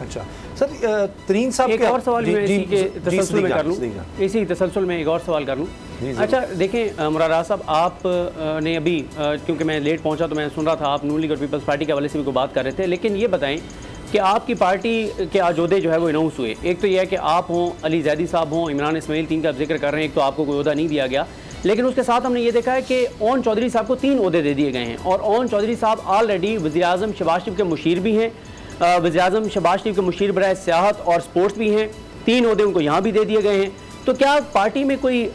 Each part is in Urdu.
اچھا سر ترین صاحب ایک اور سوال میں اسی کے تسلسل میں کر لوں، اسی تسلسل میں ایک اور سوال کر لوں. اچھا دیکھیں مراد راز صاحب، آپ نے ابھی کیونکہ میں لیٹ پہنچا تو میں سن رہا تھا آپ نون لیگ اور پیپلز پارٹی کے حوالے سے بھی کوئی بات کر رہے تھے، لیکن یہ بتائیں کہ آپ کی پارٹی کے عہدے جو ہے وہ اناؤنس ہوئے. ایک تو یہ ہے کہ آپ ہوں، علی زیدی صاحب ہوں، عمران اسماعیل، تین کا آپ ذکر کر رہے ہیں. ایک تو آپ کو کوئی عہدہ نہیں دیا گیا، لیکن اس کے ساتھ ہم نے یہ دیکھا ہے کہ اون چودھری صاحب کو 3 عہدے دے دیے گئے ہیں. اور اون چودھری صاحب آلریڈی وزیر اعظم شہباز شریف کے مشیر بھی ہیں، وزیر اعظم شہباز شریف کے مشیر برائے سیاحت اور سپورٹس بھی ہیں. 3 عہدے ان کو یہاں بھی دے دیے گئے ہیں. تو کیا پارٹی میں کوئی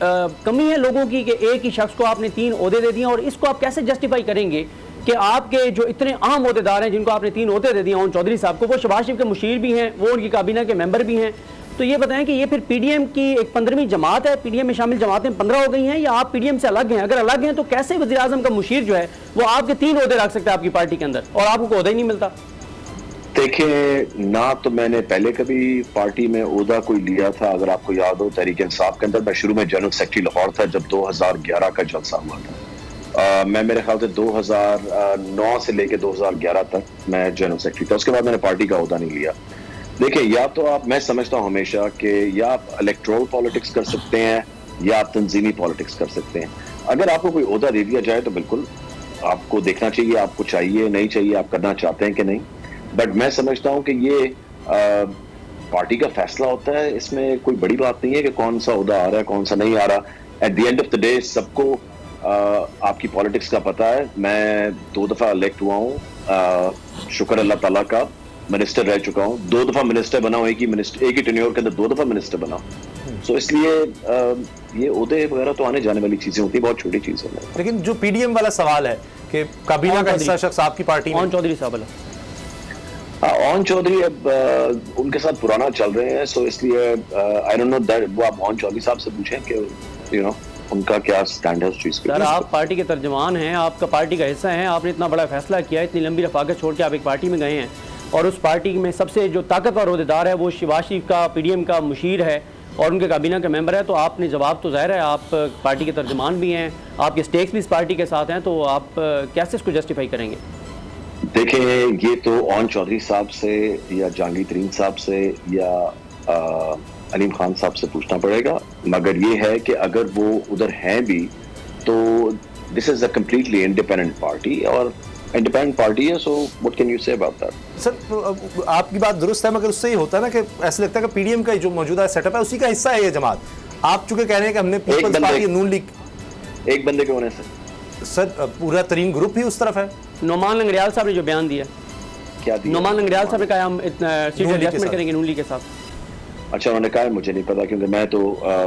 کمی ہے لوگوں کی کہ ایک ہی شخص کو آپ نے 3 عہدے دے دیے؟ اور اس کو آپ کیسے جسٹیفائی کریں گے کہ آپ کے جو اتنے اہم عہدیدار ہیں جن کو آپ نے 3 عہدے دے دیے اون چودھری صاحب کو، وہ شہباز شریف کے مشیر بھی ہیں، وہ ان کی کابینہ کے ممبر بھی ہیں؟ تو یہ بتائیں کہ یہ پھر پی ڈی ایم کی ایک 15ویں جماعت ہے، پی ڈی ایم میں شامل جماعتیں 15 ہو گئی ہیں، یا آپ پی ڈی ایم سے الگ ہیں؟ اگر الگ ہیں تو کیسے وزیر اعظم کا مشیر جو ہے وہ آپ کے 3 عہدے رکھ سکتا ہے آپ کی پارٹی کے اندر اور آپ کو کوئی عہدہ ہی نہیں ملتا؟ دیکھیں، نہ تو میں نے پہلے کبھی پارٹی میں عہدہ کوئی لیا تھا. اگر آپ کو یاد ہو تحریک انصاف کے اندر میں شروع میں جنرل سیکرٹری لاہور تھا جب 2011 کا جلسہ ہوا تھا. میں میرے خیال سے 2009 سے لے کے 2011 تک میں جنرل سیکرٹری تھا. اس کے بعد میں نے پارٹی کا عہدہ نہیں لیا. دیکھیں، یا تو آپ، میں سمجھتا ہوں ہمیشہ کہ یا آپ الیکٹرول پالیٹکس کر سکتے ہیں یا آپ تنظیمی پالیٹکس کر سکتے ہیں. اگر آپ کو کوئی عہدہ دے دیا جائے تو بالکل آپ کو دیکھنا چاہیے آپ کو چاہیے نہیں چاہیے، آپ کرنا چاہتے ہیں کہ نہیں. بٹ میں سمجھتا ہوں کہ یہ پارٹی کا فیصلہ ہوتا ہے. اس میں کوئی بڑی بات نہیں ہے کہ کون سا عہدہ آ رہا ہے کون سا نہیں آ رہا. At the end of the day سب کو آپ کی پالیٹکس کا پتہ ہے. میں 2 دفعہ الیکٹ ہوا ہوں، شکر اللہ تعالیٰ کا. منسٹر رہ چکا ہوں، 2 دفعہ منسٹر بنا ہوں، ایک ہی ٹینیور کے اندر 2 دفعہ منسٹر بنا. سو اس لیے یہ عہدے وغیرہ تو آنے جانے والی چیزیں ہوتی ہیں، بہت چھوٹی چیز ہے. لیکن جو پی ڈی ایم والا سوال ہے کہ کابینہ کا حصہ شخص آپ کی پارٹی میں، اون چودھری صاحب، اون چودھری اب ان کے ساتھ پرانا چل رہے ہیں. سو اس لیے آئی ڈونٹ نو دیٹ، وہ آپ اون چودھری صاحب سے پوچھیں کہ یو نو ان کا کیا سٹینڈ ہے اس چیز پہ. سر آپ پارٹی کے ترجمان ہیں، آپ کا پارٹی کا حصہ ہیں، آپ نے اتنا بڑا فیصلہ کیا، اتنی لمبی رفاقت چھوڑ کے آپ ایک پارٹی میں گئے ہیں اور اس پارٹی میں سب سے جو طاقتور عہدیدار ہے وہ شہباز شریف کا پی ڈی ایم کا مشیر ہے اور ان کے کابینہ کا ممبر ہے. تو آپ نے جواب تو ظاہر ہے، آپ پارٹی کے ترجمان بھی ہیں، آپ کے سٹیکس بھی اس پارٹی کے ساتھ ہیں، تو آپ کیسے اس کو جسٹیفائی کریں گے؟ دیکھیں، یہ تو اون چودھری صاحب سے یا جہانگیر ترین صاحب سے یا علیم خان صاحب سے پوچھنا پڑے گا. مگر یہ ہے کہ اگر وہ ادھر ہیں بھی تو دس از اے کمپلیٹلی انڈیپینڈنٹ پارٹی اور انڈیپینڈنٹ پارٹی ہے. سو واٹ کین یو سے اباؤٹ دیٹ؟ سر آپ کی بات درست ہے، مگر اس سے یہ ہوتا ہے نا کہ ایسا لگتا ہے کہ پی ڈی ایم کا جو موجودہ سیٹ اپ ہے اسی کا حصہ ہے یہ جماعت. آپ چونکہ کہہ رہے ہیں کہ ہم نے پیپلز پارٹی نون لیگ، ایک بندے کے ہونے سے سر پورا ترین گروپ ہی اس طرف ہے. نعمان لنگریال صاحب نے جو بیان دیا، کیا دیا؟ نعمان لنگریال صاحب نے کہا ہم سیٹ ایڈجسٹمنٹ کریں گے نون لیگ کے ساتھ. اچھا، انہوں نے کہا مجھے نہیں پتا کیونکہ میں تو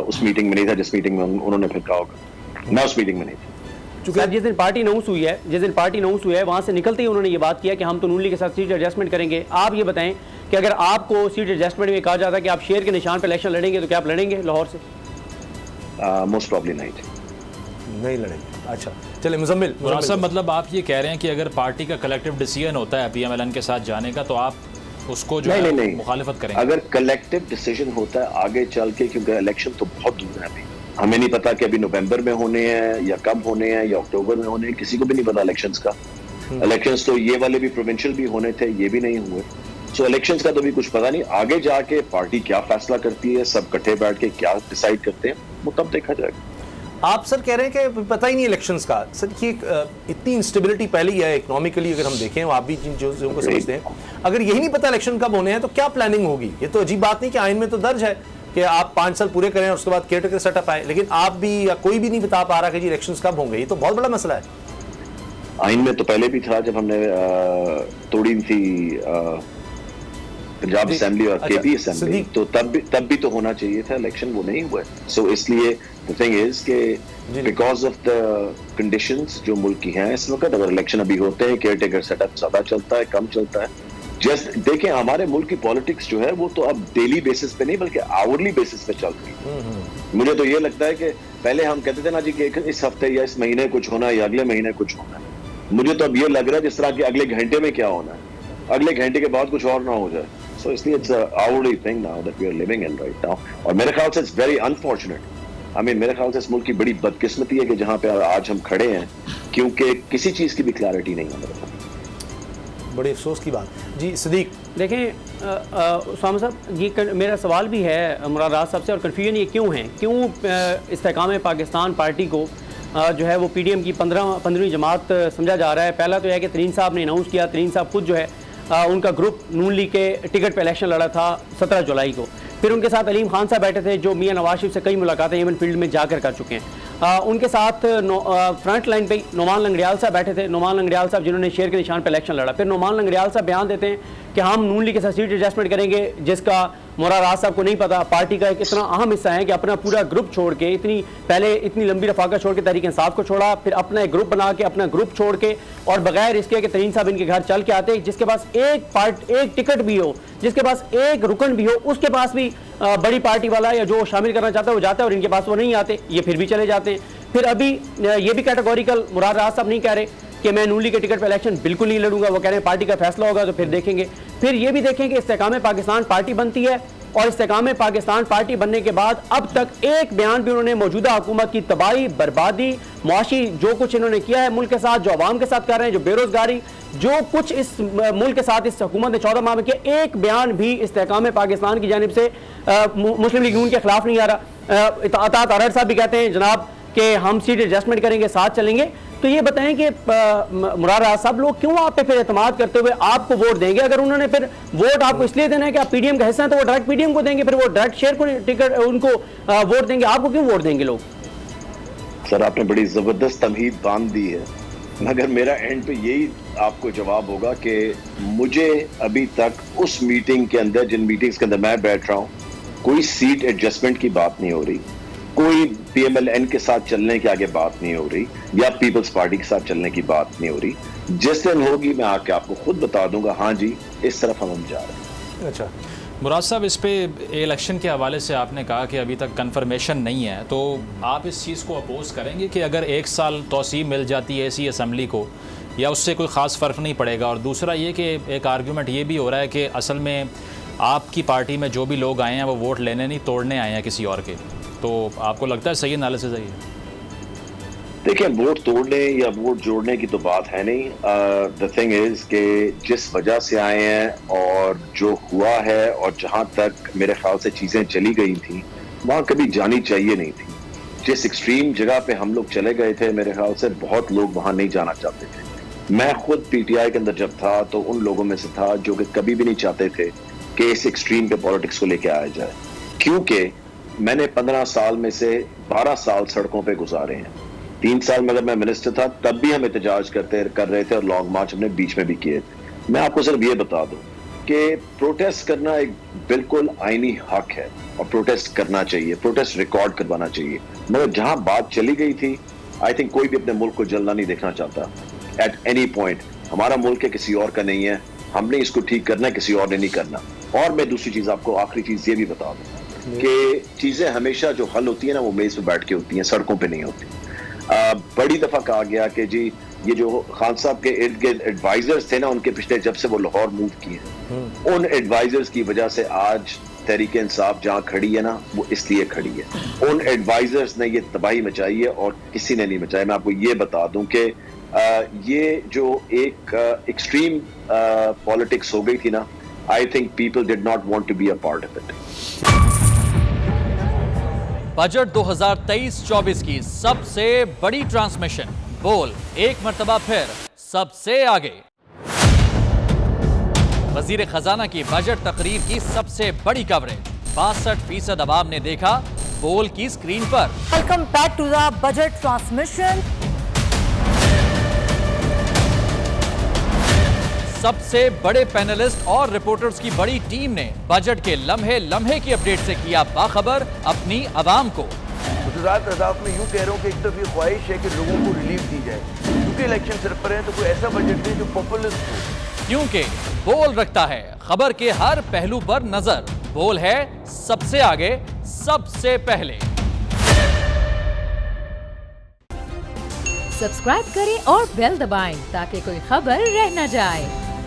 اس میٹنگ میں نہیں تھا جس میٹنگ میں انہوں نے پھر کہا ہوگا. میں اس میٹنگ میں نہیں تھا. سر جس دن پارٹی اناؤنس ہوئی ہے وہاں سے نکلتے ہی انہوں نے یہ بات کیا کہ ہم تو نون لیگ کے ساتھ سیٹ ایڈجسٹمنٹ کریں گے. آپ یہ بتائیں کہ اگر آپ کو سیٹ ایڈجسٹمنٹ میں کہا جاتا ہے کہ آپ شیر کے نشان پہ الیکشن لڑیں گے تو کیا آپ لڑیں گے لاہور سے؟ موسٹ پرابلی نہیں لڑیں گے. اچھا چلے مزمل صاحب، مطلب آپ یہ کہہ رہے ہیں کہ اگر پارٹی کا کلیکٹیو ڈیسیژن ہوتا ہے پی ایم ایل این کے ساتھ جانے کا تو آپ اس کو جو ہے مخالفت کریں گے؟ اگر کلیکٹیو ڈیسیژن ہوتا ہے آگے چل کے، کیونکہ الیکشن تو بہت دور ہے، ابھی ہمیں نہیں پتا کہ ابھی نومبر میں ہونے ہیں یا کب ہونے ہیں یا اکتوبر میں ہونے ہیں، کسی کو بھی نہیں پتا الیکشنز کا. الیکشنز تو یہ والے بھی پروونشل بھی ہونے تھے، یہ بھی نہیں ہوئے. سو الیکشنز کا تو بھی کچھ پتا نہیں. آگے جا کے پارٹی کیا فیصلہ کرتی ہے، سب کٹھے بیٹھ کے کیا ڈیسائیڈ کرتے ہیں، وہ تب دیکھا جائے گا. آپ سر کہہ رہے ہیں کہ پتہ ہی نہیں الیکشنز کا. سر یہ اتنی انسٹیبلٹی پہلے ہی ہے اکنامکلی، اگر ہم دیکھیں آپ بھی جن چیزوں کو سمجھتے ہیں، اگر یہی نہیں پتہ الیکشن کب ہونے ہیں تو کیا پلاننگ ہوگی؟ یہ تو عجیب بات نہیں کہ آئین میں تو درج ہے کہ آپ 5 سال پورے کریں اور اس کے بعد کیئر ٹیکر سیٹ اپ آئے، لیکن آپ بھی یا کوئی بھی نہیں بتا پا رہا کہ جی الیکشنز کب ہوں گے. یہ تو بہت بڑا مسئلہ ہے. آئین میں تو پہلے بھی تھا جب ہم نے توڑی تھی پنجاب اسمبلی اور کے پی اسمبلی، تو تب بھی تو ہونا چاہیے تھا الیکشن، وہ نہیں ہوا. سو اس لیے the thing is کہ بیکاز آف دا کنڈیشنز جو ملک کی ہیں اس وقت، اگر الیکشن ابھی ہوتے ہیں کیئر ٹیکر سیٹ اپ زیادہ چلتا ہے کم چلتا ہے. جسٹ دیکھیں ہمارے ملک کی پالیٹکس جو ہے وہ تو اب ڈیلی بیسس پہ نہیں بلکہ آورلی بیسس پہ چل رہی ہے. مجھے تو یہ لگتا ہے کہ پہلے ہم کہتے تھے نا جی کہ اس ہفتے یا اس مہینے کچھ ہونا ہے یا اگلے مہینے کچھ ہونا ہے. مجھے تو اب یہ لگ رہا ہے جس طرح کہ اگلے گھنٹے میں کیا ہونا ہے، اگلے گھنٹے کے بعد کچھ اور نہ ہو جائے. سو اس لیے it's a hourly thing now that we are living in right now. اور میرے خیال سے it's very unfortunate. میرے خیال سے اس ملک کی بڑی بدقسمتی ہے کہ جہاں پہ آج ہم کھڑے ہیں، کیونکہ کسی چیز کی بھی کلیئرٹی نہیں ہے میرے خیال. بڑی افسوس کی بات. جی صدیق دیکھیں اسامہ صاحب، یہ میرا سوال بھی ہے مراد راز صاحب سے، اور کنفیوژن یہ کیوں ہے، کیوں استحکام پاکستان پارٹی کو جو ہے وہ پی ڈی ایم کی 15ویں جماعت سمجھا جا رہا ہے؟ پہلا تو یہ ہے کہ ترین صاحب نے اناؤنس کیا، ترین صاحب خود جو ہے ان کا گروپ نون لیگ کے ٹکٹ پہ الیکشن لڑا تھا 17 جولائی کو، پھر ان کے ساتھ علیم خان صاحب بیٹھے تھے جو میاں نواز شریف سے کئی ملاقاتیں ایون فیلڈ میں جا کر چکے ہیں، ان کے ساتھ فرنٹ لائن پہ نعمان لنگڑیال صاحب بیٹھے تھے، نعمان لنگڑیال صاحب جنہوں نے شیر کے نشان پہ الیکشن لڑا، پھر نعمان لنگڑیال صاحب بیان دیتے ہیں کہ ہم نون لیگ کے ساتھ سیٹ ایڈجسٹمنٹ کریں گے، جس کا مراد راز صاحب کو نہیں پتا پارٹی کا ایک اتنا اہم حصہ ہے کہ اپنا پورا گروپ چھوڑ کے پہلے اتنی لمبی رفاقہ چھوڑ کے تحریک انصاف کو چھوڑا، پھر اپنا ایک گروپ بنا کے اپنا گروپ چھوڑ کے اور بغیر اس کے کہ ترین صاحب ان کے گھر چل کے آتے، جس کے پاس ایک ٹکٹ بھی ہو، جس کے پاس ایک رکن بھی ہو، اس کے پاس بھی بڑی پارٹی والا یا جو شامل کرنا چاہتا ہے وہ جاتا ہے، اور ان کے پاس وہ نہیں آتے، یہ پھر بھی چلے جاتے ہیں۔ پھر ابھی یہ بھی کیٹیگوریکل مراد راز صاحب نہیں کہہ رہے کہ میں نون لیگ کے ٹکٹ پہ الیکشن بالکل نہیں لڑوں گا، وہ کہہ رہے ہیں پارٹی کا فیصلہ ہوگا تو پھر دیکھیں گے۔ پھر یہ بھی دیکھیں کہ استحکام پاکستان پارٹی بنتی ہے، اور استحکام پاکستان پارٹی بننے کے بعد اب تک ایک بیان بھی انہوں نے موجودہ حکومت کی تباہی، بربادی، معاشی جو کچھ انہوں نے کیا ہے ملک کے ساتھ، جو عوام کے ساتھ کر رہے ہیں، جو بے روزگاری، جو کچھ اس ملک کے ساتھ اس حکومت نے 14 ماہ میں کیا، ایک بیان بھی استحکام پاکستان کی جانب سے مسلم لیگ نون کے خلاف نہیں آ رہا۔ اطاعت ارڑ صاحب بھی کہتے ہیں جناب کہ ہم سیٹ ایڈجسٹمنٹ کریں گے، ساتھ چلیں گے۔ تو یہ بتائیں کہ مراد راز صاحب لوگ کیوں آپ پہ پھر اعتماد کرتے ہوئے آپ کو ووٹ دیں گے؟ اگر انہوں نے پھر ووٹ آپ کو اس لیے دینا ہے کہ آپ پی ڈی ایم کا حصہ ہیں تو وہ ڈائریکٹ پی ڈی ایم کو دیں گے، پھر وہ ڈائریکٹ شیئر کو ٹکٹ ان کو ووٹ دیں گے، آپ کو کیوں ووٹ دیں گے لوگ؟ سر آپ نے بڑی زبردست تمہید باندھ دی ہے، مگر میرا اینڈ پہ یہی آپ کو جواب ہوگا کہ مجھے ابھی تک اس میٹنگ کے اندر، جن میٹنگز کے اندر میں بیٹھ رہا ہوں، کوئی سیٹ ایڈجسٹمنٹ کی بات نہیں ہو رہی، کوئی پی ایم ایل این کے ساتھ چلنے کے آگے بات نہیں ہو رہی، یا پیپلز پارٹی کے ساتھ چلنے کی بات نہیں ہو رہی۔ جس دن ہوگی میں آ کے آپ کو خود بتا دوں گا ہاں جی اس طرف ہم جا رہے ہیں۔ اچھا مراد صاحب، اس پہ الیکشن کے حوالے سے آپ نے کہا کہ ابھی تک کنفرمیشن نہیں ہے، تو آپ اس چیز کو اپوز کریں گے کہ اگر 1 سال توسیع مل جاتی ہے اسی اسمبلی کو، یا اس سے کوئی خاص فرق نہیں پڑے گا؟ اور دوسرا یہ کہ ایک آرگیومنٹ یہ بھی ہو رہا ہے کہ اصل میں آپ کی پارٹی میں جو بھی لوگ آئے ہیں وہ ووٹ لینے نہیں، توڑنے آئے ہیں کسی اور کے، تو آپ کو لگتا ہے صحیح انالیسس ہے یہ؟ دیکھیں، ووٹ توڑنے یا ووٹ جوڑنے کی تو بات ہے نہیں۔ دا تھنگ از کہ جس وجہ سے آئے ہیں اور جو ہوا ہے اور جہاں تک میرے خیال سے چیزیں چلی گئی تھیں وہاں کبھی جانی چاہیے نہیں تھی۔ جس ایکسٹریم جگہ پہ ہم لوگ چلے گئے تھے میرے خیال سے بہت لوگ وہاں نہیں جانا چاہتے تھے۔ میں خود پی ٹی آئی کے اندر جب تھا تو ان لوگوں میں سے تھا جو کہ کبھی بھی نہیں چاہتے تھے کہ اس ایکسٹریم پہ پالیٹکس کو لے کے آیا جائے، کیونکہ میں نے 15 سال میں سے 12 سال سڑکوں پہ گزارے ہیں۔ 3 سال میں اگر میں منسٹر تھا تب بھی ہم احتجاج کر رہے تھے اور لانگ مارچ ہم نے بیچ میں بھی کیے تھے۔ میں آپ کو صرف یہ بتا دوں کہ پروٹیسٹ کرنا ایک بالکل آئینی حق ہے اور پروٹیسٹ کرنا چاہیے، پروٹیسٹ ریکارڈ کروانا چاہیے، مگر جہاں بات چلی گئی تھی آئی تھنک کوئی بھی اپنے ملک کو جلنا نہیں دیکھنا چاہتا ایٹ اینی پوائنٹ۔ ہمارا ملک ہے، کسی اور کا نہیں ہے، ہم نے اس کو ٹھیک کرنا ہے، کسی اور نے نہیں کرنا۔ اور میں دوسری چیز آپ کو آخری چیز یہ بھی بتا دوں کہ چیزیں ہمیشہ جو حل ہوتی ہیں نا وہ میز پہ بیٹھ کے ہوتی ہیں، سڑکوں پہ نہیں ہوتی۔ بڑی دفعہ کہا گیا کہ جی یہ جو خان صاحب کے ارد گرد ایڈوائزرز تھے نا ان کے پچھلے جب سے وہ لاہور موو کیے ہیں، ان ایڈوائزرز کی وجہ سے آج تحریک انصاف جہاں کھڑی ہے نا وہ اس لیے کھڑی ہے۔ ان ایڈوائزرز نے یہ تباہی مچائی ہے اور کسی نے نہیں مچائی۔ میں آپ کو یہ بتا دوں کہ یہ جو ایک ایکسٹریم پالیٹکس ہو گئی تھی نا، I think people did not want to be a part of it. Budget 2023-24 کی سب سے بڑی ٹرانسمیشن، بول ایک مرتبہ پھر سب سے آگے۔ وزیر خزانہ کی بجٹ تقریر کی سب سے بڑی کوریج، 62% عوام نے دیکھا بول کی اسکرین پر۔ Welcome back to the budget transmission. سب سے بڑے پینلسٹ اور رپورٹرز کی بڑی ٹیم نے بجٹ کے لمحے لمحے کی اپڈیٹ سے کیا باخبر اپنی عوام کو۔ گجرات اہداف میں یوں کہہ رہا ہوں کہ ایک طرف یہ خواہش ہے کہ لوگوں کو ریلیف دی جائے، کیونکہ الیکشن سر پر ہیں تو کوئی ایسا بجٹ دے جو پاپولسٹ ہو، کیونکہ بول رکھتا ہے خبر کے ہر پہلو پر نظر، بول ہے سب سے آگے سب سے پہلے۔ سبسکرائب کریں اور بیل دبائیں تاکہ کوئی خبر رہ نہ جائے۔